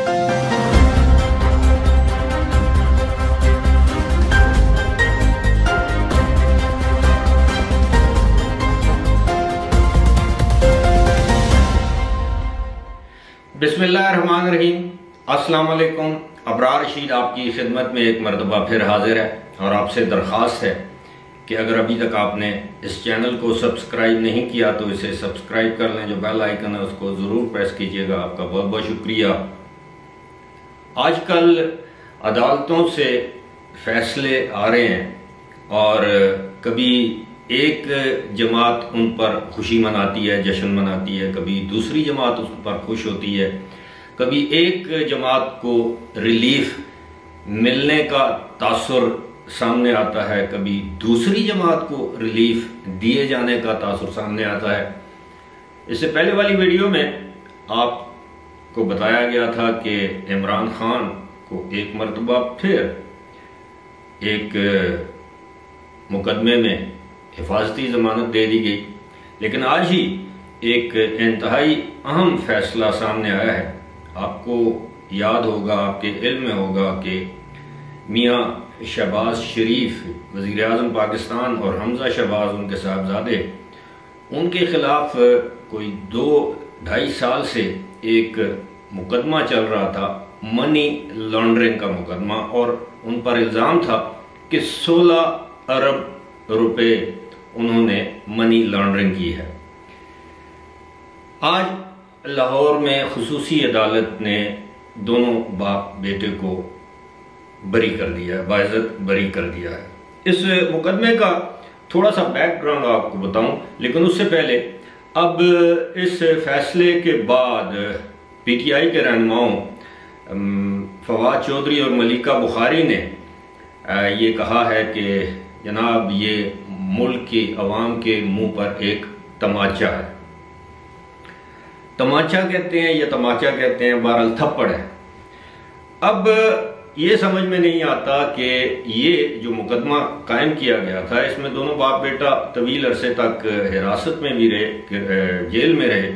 बिस्मिल्लाहिर्रहमानिर्रहीम। अस्सलाम वालेकुम। अबरार रशीद आपकी खिदमत में एक मरतबा फिर हाजिर है और आपसे दरख्वास्त है कि अगर अभी तक आपने इस चैनल को सब्सक्राइब नहीं किया तो इसे सब्सक्राइब कर लें। जो बेल आइकन है उसको ज़रूर प्रेस कीजिएगा। आपका बहुत बहुत शुक्रिया। आजकल अदालतों से फैसले आ रहे हैं और कभी एक जमात उन पर खुशी मनाती है, जश्न मनाती है, कभी दूसरी जमात उस पर खुश होती है, कभी एक जमात को रिलीफ मिलने का तासुर सामने आता है, कभी दूसरी जमात को रिलीफ दिए जाने का तासुर सामने आता है। इससे पहले वाली वीडियो में आपको बताया गया था कि इमरान खान को एक मरतबा फिर एक मुकदमे में हिफाजती ज़मानत दे दी गई, लेकिन आज ही एक इंतहाई अहम फैसला सामने आया है। आपको याद होगा, आपके इल्म में होगा कि मियाँ शहबाज शरीफ वज़ीर आज़म पाकिस्तान और हमज़ा शहबाज उनके साहबजादे, उनके ख़िलाफ़ कोई 2-2.5 साल से एक मुकदमा चल रहा था, मनी लॉन्ड्रिंग का मुकदमा, और उन पर इल्ज़ाम था कि 16 अरब रुपए उन्होंने मनी लॉन्ड्रिंग की है। आज लाहौर में खुसूसी अदालत ने दोनों बाप बेटे को बरी कर दिया है, बाइज्जत बरी कर दिया है। इस मुकदमे का थोड़ा सा बैकग्राउंड आपको बताऊं, लेकिन उससे पहले अब इस फैसले के बाद पीटीआई के रहनुमाओं फवाद चौधरी और मलिका बुखारी ने ये कहा है कि जनाब ये मुल्क की अवाम के मुंह पर एक तमाचा है। तमाचा कहते हैं या तमाचा कहते हैं, बहरहाल थप्पड़ है। अब ये समझ में नहीं आता कि ये जो मुकदमा कायम किया गया था, इसमें दोनों बाप बेटा तवील अरसे तक हिरासत में भी रहे, जेल में रहे,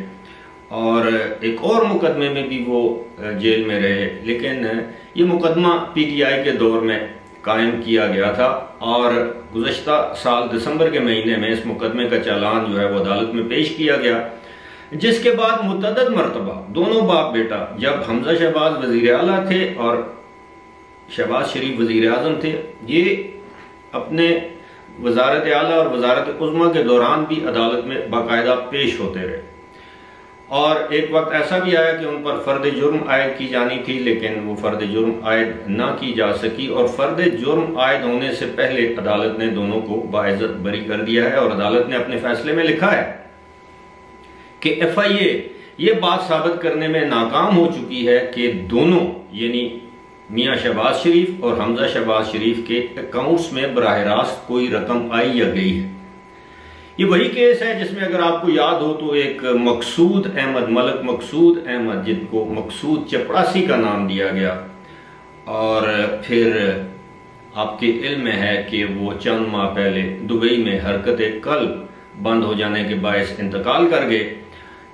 और एक और मुकदमे में भी वो जेल में रहे, लेकिन ये मुकदमा पीटीआई के दौर में कायम किया गया था और गुज़श्ता साल दिसंबर के महीने में इस मुकदमे का चालान जो है वो अदालत में पेश किया गया, जिसके बाद मुतअद्दिद मरतबा दोनों बाप बेटा, जब हमज़ा शहबाज वज़ीर आला थे और शहबाज शरीफ वज़ीर आज़म थे, ये अपने वज़ारत आला और वज़ारत उज़्मा के दौरान भी अदालत में बाकायदा पेश होते रहे। और एक वक्त ऐसा भी आया कि उन पर फ़र्द जुर्म आयद की जानी थी, लेकिन वो फ़र्द जुर्म आयद ना की जा सकी और फ़र्द जुर्म आयद होने से पहले अदालत ने दोनों को बाइज्जत बरी कर दिया है। और अदालत ने अपने फैसले में लिखा है कि FIA ये बात साबित करने में नाकाम हो चुकी है कि दोनों, यानी मियाँ शहबाज शरीफ और हमज़ा शहबाज शरीफ के अकाउंट्स में बराह रास्त कोई रकम आई या गई है। ये वही केस है जिसमें अगर आपको याद हो तो एक मकसूद अहमद, मलक मकसूद अहमद, जिनको मकसूद चपड़ासी का नाम दिया गया, और फिर आपके इल्म में है कि वो चंद माह पहले दुबई में हरकत कल्ब बंद हो जाने के बायस इंतकाल कर गए।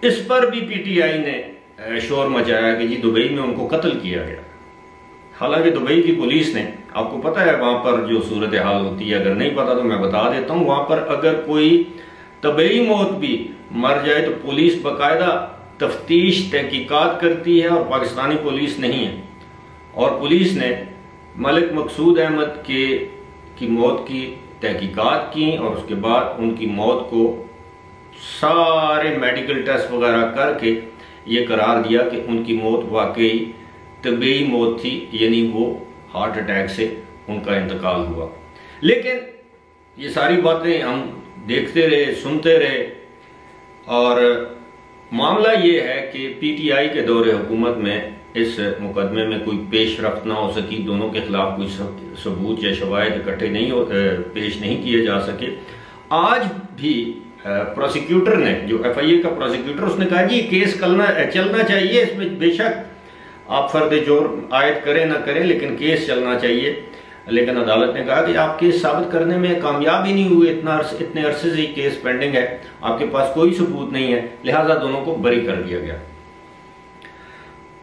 इस पर भी पीटीआई ने शोर मचाया कि जी दुबई में उनको कत्ल किया गया। हालांकि दुबई की पुलिस ने, आपको पता है वहां पर जो सूरत हाल होती है, अगर नहीं पता तो मैं बता देता हूं, वहां पर अगर कोई तबई मौत भी मर जाए तो पुलिस बाकायदा तफ्तीश तहकीकात करती है और पाकिस्तानी पुलिस नहीं है। और पुलिस ने मलिक मकसूद अहमद की मौत की तहकीकात की और उसके बाद उनकी मौत को सारे मेडिकल टेस्ट वगैरह करके ये करार दिया कि उनकी मौत वाकई तबीई मौत थी, यानी वो हार्ट अटैक से उनका इंतकाल हुआ। लेकिन ये सारी बातें हम देखते रहे, सुनते रहे, और मामला ये है कि पीटीआई के दौरे हुकूमत में इस मुकदमे में कोई पेशरफ्त ना हो सकी, दोनों के खिलाफ कोई सबूत या शवाहिद इकट्ठे पेश नहीं किए जा सके। आज भी प्रोसिक्यूटर ने, जो FIA का प्रोसिक्यूटर, उसने कहा जी केस चलना चाहिए, इसमें बेशक आप फर्द जुर्म आयद करें ना करें, लेकिन केस चलना चाहिए। लेकिन अदालत ने कहा कि आप केस साबित करने में कामयाब ही नहीं हुए, इतने अरसे से केस पेंडिंग है, आपके पास कोई सबूत नहीं है, लिहाजा दोनों को बरी कर दिया गया।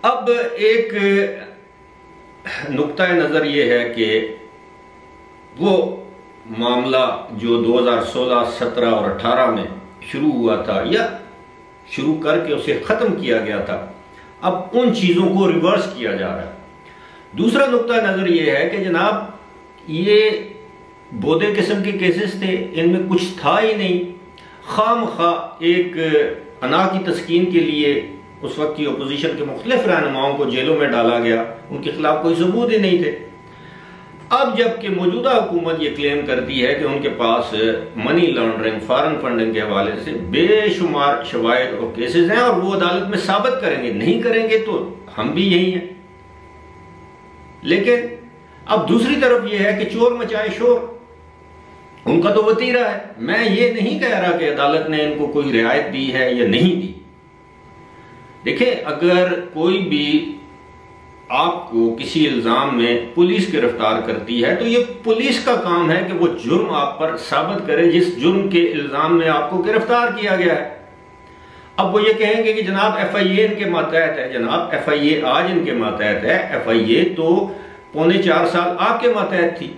अब एक नुक्ता नजर ये है कि वो मामला जो 2016, 17 और 18 में शुरू हुआ था या शुरू करके उसे खत्म किया गया था, अब उन चीजों को रिवर्स किया जा रहा है। दूसरा नुक्ता नजर ये है कि जनाब ये बोधे किस्म के केसेस थे, इनमें कुछ था ही नहीं, खामखा एक अना की तस्कीन के लिए उस वक्त की अपोजिशन के मुख्तलिफ रहनुमाओं को जेलों में डाला गया, उनके खिलाफ कोई सबूत ही नहीं थे। अब जबकि मौजूदा हुकूमत ये क्लेम करती है कि उनके पास मनी लॉन्ड्रिंग, फॉरेन फंडिंग के हवाले से बेशुमार शवाहिद और केसेस हैं और वो अदालत में साबित करेंगे, नहीं करेंगे तो हम भी यही हैं। लेकिन अब दूसरी तरफ यह है कि चोर मचाए शोर, उनका तो वतीरा है। मैं ये नहीं कह रहा कि अदालत ने इनको कोई रियायत दी है या नहीं दी। देखिए, अगर कोई भी आपको किसी इल्जाम में पुलिस गिरफ्तार करती है तो ये पुलिस का काम है कि वो जुर्म आप पर साबित करे जिस जुर्म के इल्जाम में आपको गिरफ्तार किया गया है। अब वो ये कहेंगे कि जनाब FIA इनके मातहत है, जनाब FIA आज इनके मातहत है, FIA तो पौने 4 साल आपके मातहत थी।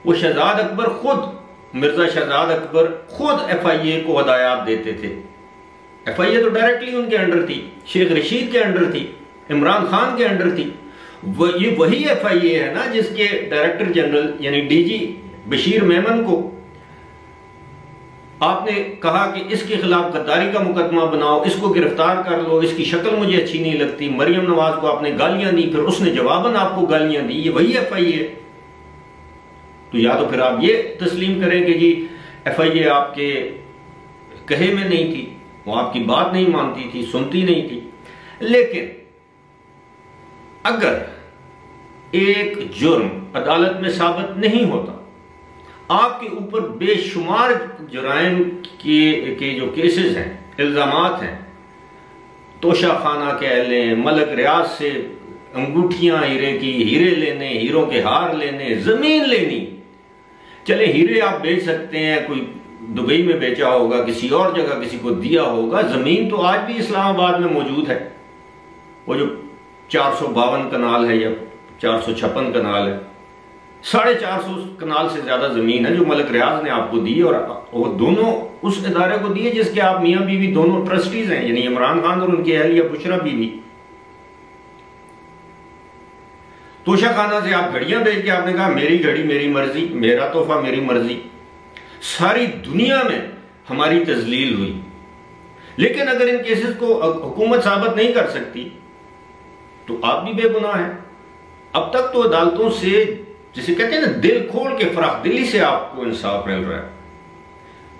वो शहजाद अकबर खुद, मिर्जा शहजाद अकबर खुद FIA को हदायत देते थे। FIA तो डायरेक्टली उनके अंडर थी, शेख रशीद के अंडर थी, इमरान खान के अंडर थी। ये वही FIA है ना जिसके डायरेक्टर जनरल यानी DG बशीर मेमन को आपने कहा कि इसके खिलाफ गद्दारी का मुकदमा बनाओ, इसको गिरफ्तार कर लो, इसकी शक्ल मुझे अच्छी नहीं लगती। मरियम नवाज को आपने गालियां दी, फिर उसने जवाबन आपको गालियां दी। ये वही FIA। तो या तो फिर आप ये तस्लीम करें कि जी FIA आपके कहे में नहीं थी, वो आपकी बात नहीं मानती थी, सुनती नहीं थी। लेकिन अगर एक जुर्म अदालत में साबित नहीं होता, आपके ऊपर बेशुमार जुराइम के जो केसेस हैं, इल्जामात हैं, तोशा खाना कह लें, मलक रियाज से अंगूठियां हीरे की, हीरे लेने, हीरों के हार लेने, जमीन लेनी। चले हीरे आप बेच सकते हैं, कोई दुबई में बेचा होगा, किसी और जगह किसी को दिया होगा। जमीन तो आज भी इस्लामाबाद में मौजूद है। वो जो 452 कनाल है या 456 कनाल है, 450 कनाल से ज्यादा जमीन है जो मलक रियाज ने आपको दी, और वो दोनों उस इदारे को दिए जिसके आप मियां बीवी दोनों ट्रस्टीज हैं, यानी इमरान खान और उनकी अहलिया बुशरा बीवी। तोशा खाना से आप घड़ियां बेच के आपने कहा मेरी घड़ी मेरी मर्जी, मेरा तोहफा मेरी मर्जी। सारी दुनिया में हमारी तजलील हुई। लेकिन अगर इन केसेस को हुकूमत साबित नहीं कर सकती तो आप भी बेगुनाह हैं। अब तक तो अदालतों से, जिसे कहते हैं ना, दिल खोल के फराख दिली से आपको इंसाफ मिल रहा है।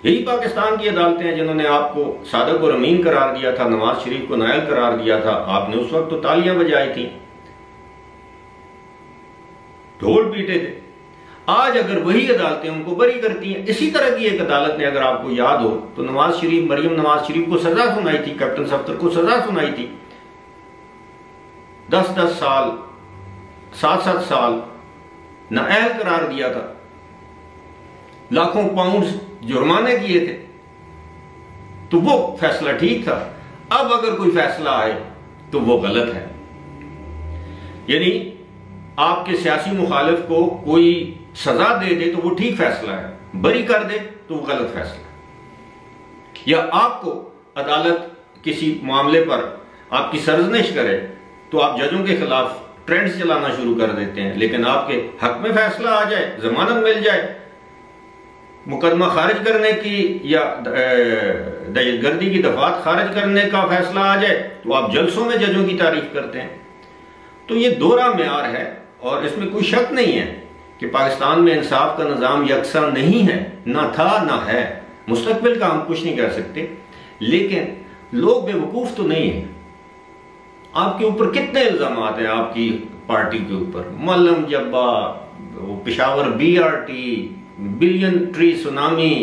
यही पाकिस्तान की अदालतें हैं जिन्होंने आपको सादक और अमीन करार दिया था, नवाज शरीफ को नायल करार दिया था। आपने उस वक्त तो तालियां बजाई थी, ढोल पीटे थे। आज अगर वही अदालतें उनको बरी करती हैं, इसी तरह की एक अदालत ने, अगर आपको याद हो तो नवाज शरीफ, मरियम नवाज शरीफ को सजा सुनाई थी, कैप्टन सफ्तर को सजा सुनाई थी, 10-10 साल, 7-7 साल नाअहल करार दिया था, लाखों पाउंड जुर्माने किए थे। तो वो फैसला ठीक था। अब अगर कोई फैसला आए तो वो गलत है। यानी आपके सियासी मुखालिफ को कोई सजा दे दे तो वो ठीक फैसला है, बरी कर दे तो वो गलत फैसला है। या आपको अदालत किसी मामले पर आपकी सरजनिश करे तो आप जजों के खिलाफ ट्रेंड्स चलाना शुरू कर देते हैं। लेकिन आपके हक में फैसला आ जाए, जमानत मिल जाए, मुकदमा खारिज करने की या दहशतगर्दी की दफात खारिज करने का फैसला आ जाए तो आप जलसों में जजों की तारीफ करते हैं। तो ये दोहरा मेयार है और इसमें कोई शक नहीं है कि पाकिस्तान में इंसाफ का निज़ाम यकसा नहीं है, ना था ना है। मुस्तकबिल का हम कुछ नहीं कह सकते, लेकिन लोग बेवकूफ तो नहीं है। आपके ऊपर कितने इल्जामात हैं, आपकी पार्टी के ऊपर, Malam Jabba, Peshawar BRT, billion tree tsunami,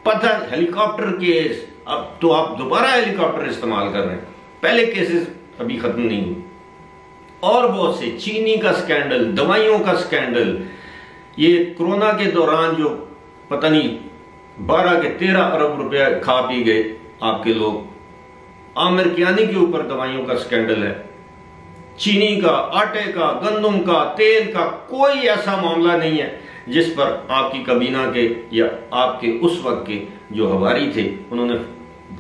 पत्थर हेलीकॉप्टर केस। अब तो आप दोबारा हेलीकॉप्टर इस्तेमाल कर रहे हैं, पहले केसेस अभी खत्म नहीं हुए। और बहुत से, चीनी का स्कैंडल, दवाइयों का स्कैंडल, ये कोरोना के दौरान जो पता नहीं 12 के 13 अरब रुपया खा पी गए आपके लोग, आमिर कियानी के ऊपर दवाइयों का स्कैंडल है, चीनी का, आटे का, गंदम का, तेल का, कोई ऐसा मामला नहीं है जिस पर आपकी काबीना के या आपके उस वक्त के जो हवारी थे उन्होंने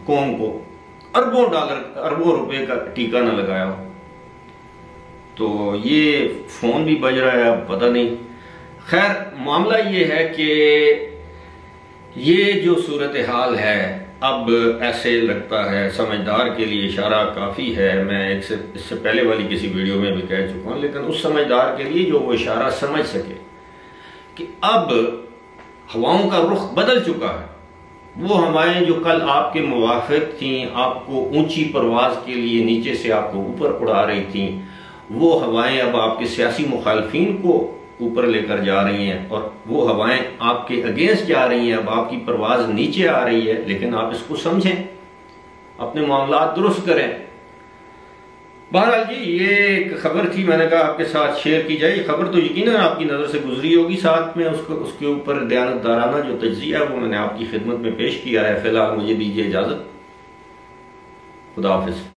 कौम को अरबों डॉलर, अरबों रुपए का टीका न लगाया हो। तो ये फोन भी बज रहा है, पता नहीं। खैर, मामला ये है कि ये जो सूरत हाल है, अब ऐसे लगता है समझदार के लिए इशारा काफ़ी है। मैं इससे पहले वाली किसी वीडियो में भी कह चुका हूँ, लेकिन उस समझदार के लिए जो वो इशारा समझ सके कि अब हवाओं का रुख बदल चुका है। वो हवाएं जो कल आपके मुवाफिक थीं, आपको ऊंची परवाज के लिए नीचे से आपको ऊपर उड़ा रही थीं, वो हवाएं अब आपके सियासी मुखालफिन को ऊपर लेकर जा रही हैं, और वो हवाएं आपके अगेंस्ट जा रही हैं। अब आपकी परवाज नीचे आ रही है, लेकिन आप इसको समझें, अपने मामला दुरुस्त करें। बहरहाल जी, ये एक खबर थी, मैंने कहा आपके साथ शेयर की जाए। खबर तो यकीनन आपकी नज़र से गुजरी होगी, साथ में उसके ऊपर दयानतदाराना जो तज्जिया है वो मैंने आपकी खिदमत में पेश किया है। फिलहाल मुझे दीजिए इजाज़त। खुदा हाफिज।